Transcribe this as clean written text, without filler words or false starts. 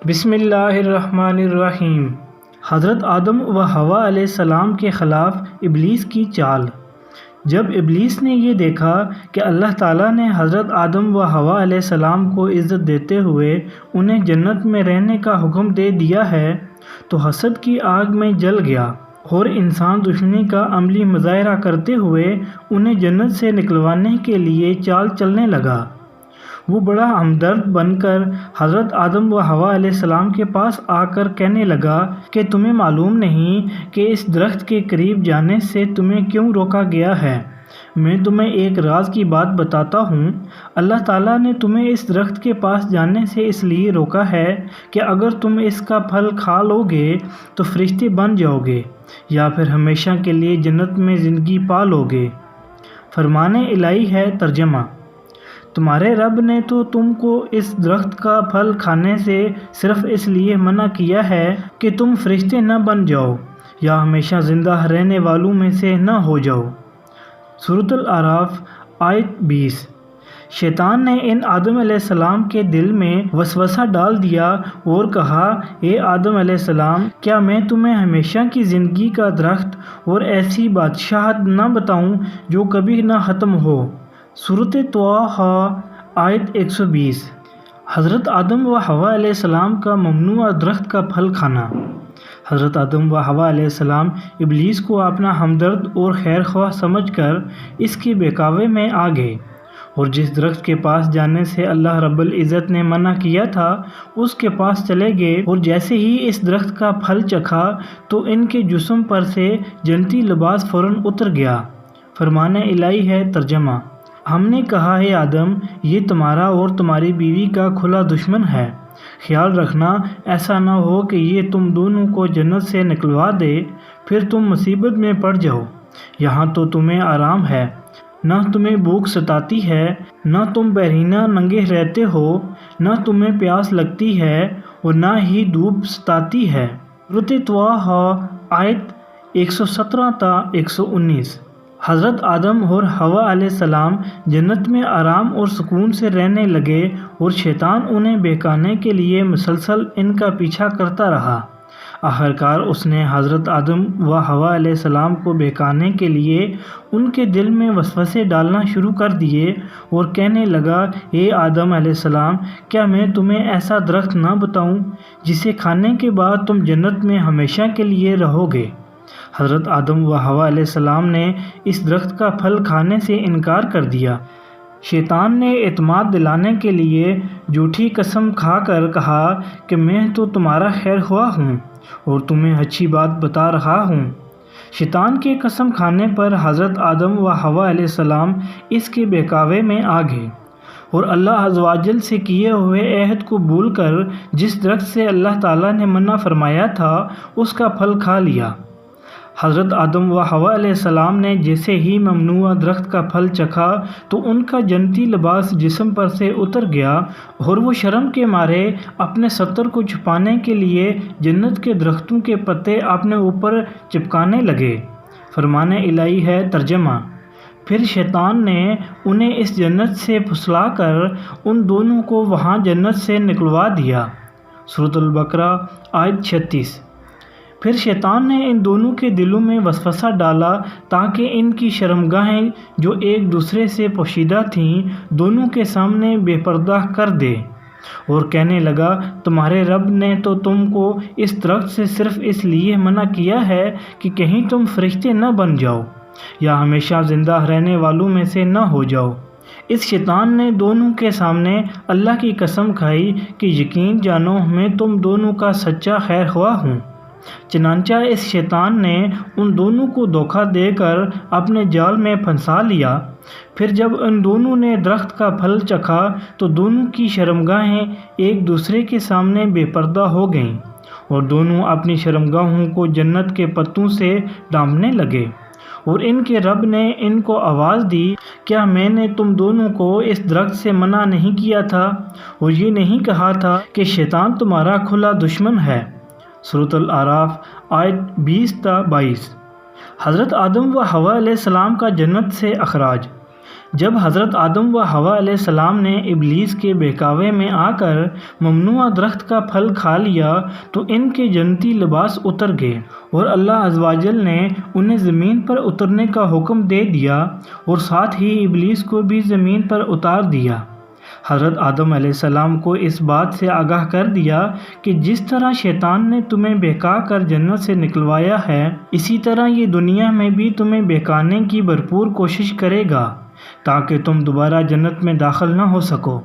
بسم اللہ الرحمن الرحیم۔ حضرت آدم و حوا علیہ السلام کے خلاف ابلیس کی چال۔ جب ابلیس نے یہ دیکھا کہ اللہ تعالیٰ نے حضرت آدم و حوا علیہ السلام کو عزت دیتے ہوئے انہیں جنت میں رہنے کا حکم دے دیا ہے تو حسد کی آگ میں جل گیا اور انسان دشمنی کا عملی مظاہرہ کرتے ہوئے انہیں جنت سے نکلوانے کے لیے چال چلنے لگا۔ وہ بڑا ہمدرد بن کر حضرت آدم و حوا علیہ السلام کے پاس آ کر کہنے لگا کہ تمہیں معلوم نہیں کہ اس درخت کے قریب جانے سے تمہیں کیوں روکا گیا ہے؟ میں تمہیں ایک راز کی بات بتاتا ہوں۔ اللہ تعالیٰ نے تمہیں اس درخت کے پاس جانے سے اس لیے روکا ہے کہ اگر تم اس کا پھل کھا لو گے تو فرشتے بن جاؤ گے یا پھر ہمیشہ کے لیے جنت میں زندگی پا لو گے۔ فرمان الہی ہے۔ ترجمہ: تمہارے رب نے تو تم کو اس درخت کا پھل کھانے سے صرف اس لیے منع کیا ہے کہ تم فرشتے نہ بن جاؤ یا ہمیشہ زندہ رہنے والوں میں سے نہ ہو جاؤ۔ سورۃ الاعراف آیت 20۔ شیطان نے ان آدم علیہ السلام کے دل میں وسوسہ ڈال دیا اور کہا، اے آدم علیہ السلام، کیا میں تمہیں ہمیشہ کی زندگی کا درخت اور ایسی بادشاہت نہ بتاؤں جو کبھی نہ ختم ہو؟ سورۃ طٰہٰ آیت 120۔ حضرت آدم و حوا علیہ السلام کا ممنوع درخت کا پھل کھانا۔ حضرت آدم و حوا علیہ السلام ابلیس کو اپنا ہمدرد اور خیر خواہ سمجھ کر اس کے بہکاوے میں آ گئے اور جس درخت کے پاس جانے سے اللہ رب العزت نے منع کیا تھا اس کے پاس چلے گئے، اور جیسے ہی اس درخت کا پھل چکھا تو ان کے جسم پر سے جنتی لباس فوراً اتر گیا۔ فرمان الہی ہے۔ ترجمہ: ہم نے کہا، ہے آدم، یہ تمہارا اور تمہاری بیوی کا کھلا دشمن ہے، خیال رکھنا ایسا نہ ہو کہ یہ تم دونوں کو جنت سے نکلوا دے، پھر تم مصیبت میں پڑ جاؤ۔ یہاں تو تمہیں آرام ہے، نہ تمہیں بھوک ستاتی ہے، نہ تم بہرینہ ننگے رہتے ہو، نہ تمہیں پیاس لگتی ہے اور نہ ہی دھوپ ستاتی ہے۔ سورۃ طٰہٰ آیت 117 تا 119۔ حضرت آدم اور حوا علیہ السلام جنت میں آرام اور سکون سے رہنے لگے اور شیطان انہیں بہکانے کے لیے مسلسل ان کا پیچھا کرتا رہا۔ آخرکار اس نے حضرت آدم و حوا علیہ السلام کو بہکانے کے لیے ان کے دل میں وسوسے ڈالنا شروع کر دیے اور کہنے لگا، اے آدم علیہ السلام، کیا میں تمہیں ایسا درخت نہ بتاؤں جسے کھانے کے بعد تم جنت میں ہمیشہ کے لیے رہو گے؟ حضرت آدم و حوا علیہ السلام نے اس درخت کا پھل کھانے سے انکار کر دیا۔ شیطان نے اعتماد دلانے کے لیے جھوٹی قسم کھا کر کہا کہ میں تو تمہارا خیر خواہ ہوں اور تمہیں اچھی بات بتا رہا ہوں۔ شیطان کے قسم کھانے پر حضرت آدم و حوا علیہ السلام اس کے بہکاوے میں آ گئے اور اللہ عز و جل سے کیے ہوئے عہد کو بھول کر جس درخت سے اللہ تعالیٰ نے منع فرمایا تھا اس کا پھل کھا لیا۔ حضرت آدم و حوا علیہ السلام نے جیسے ہی ممنوع درخت کا پھل چکھا تو ان کا جنتی لباس جسم پر سے اتر گیا اور وہ شرم کے مارے اپنے ستر کو چھپانے کے لیے جنت کے درختوں کے پتے اپنے اوپر چپکانے لگے۔ فرمان الہی ہے۔ ترجمہ: پھر شیطان نے انہیں اس جنت سے پھسلا کر ان دونوں کو وہاں جنت سے نکلوا دیا۔ سورۃ البقرہ آیت 36۔ پھر شیطان نے ان دونوں کے دلوں میں وسوسہ ڈالا تاکہ ان کی شرمگاہیں جو ایک دوسرے سے پوشیدہ تھیں دونوں کے سامنے بے پردہ کر دے، اور کہنے لگا، تمہارے رب نے تو تم کو اس درخت سے صرف اس لیے منع کیا ہے کہ کہیں تم فرشتے نہ بن جاؤ یا ہمیشہ زندہ رہنے والوں میں سے نہ ہو جاؤ۔ اس شیطان نے دونوں کے سامنے اللہ کی قسم کھائی کہ یقین جانو میں تم دونوں کا سچا خیر خواہ ہوں۔ چنانچہ اس شیطان نے ان دونوں کو دھوکہ دے کر اپنے جال میں پھنسا لیا۔ پھر جب ان دونوں نے درخت کا پھل چکھا تو دونوں کی شرمگاہیں ایک دوسرے کے سامنے بے پردہ ہو گئیں اور دونوں اپنی شرمگاہوں کو جنت کے پتوں سے ڈھانپنے لگے، اور ان کے رب نے ان کو آواز دی، کیا میں نے تم دونوں کو اس درخت سے منع نہیں کیا تھا اور یہ نہیں کہا تھا کہ شیطان تمہارا کھلا دشمن ہے؟ سورۃ الاعراف آیت 20 تا 22۔ حضرت آدم و حوا علیہ السلام کا جنت سے اخراج۔ جب حضرت آدم و حوا علیہ السلام نے ابلیس کے بہکاوے میں آ کر ممنوع درخت کا پھل کھا لیا تو ان کے جنتی لباس اتر گئے اور اللہ عز و جل نے انہیں زمین پر اترنے کا حکم دے دیا اور ساتھ ہی ابلیس کو بھی زمین پر اتار دیا۔ حضرت آدم علیہ السلام کو اس بات سے آگاہ کر دیا کہ جس طرح شیطان نے تمہیں بہکا کر جنت سے نکلوایا ہے، اسی طرح یہ دنیا میں بھی تمہیں بہکانے کی بھرپور کوشش کرے گا تاکہ تم دوبارہ جنت میں داخل نہ ہو سکو۔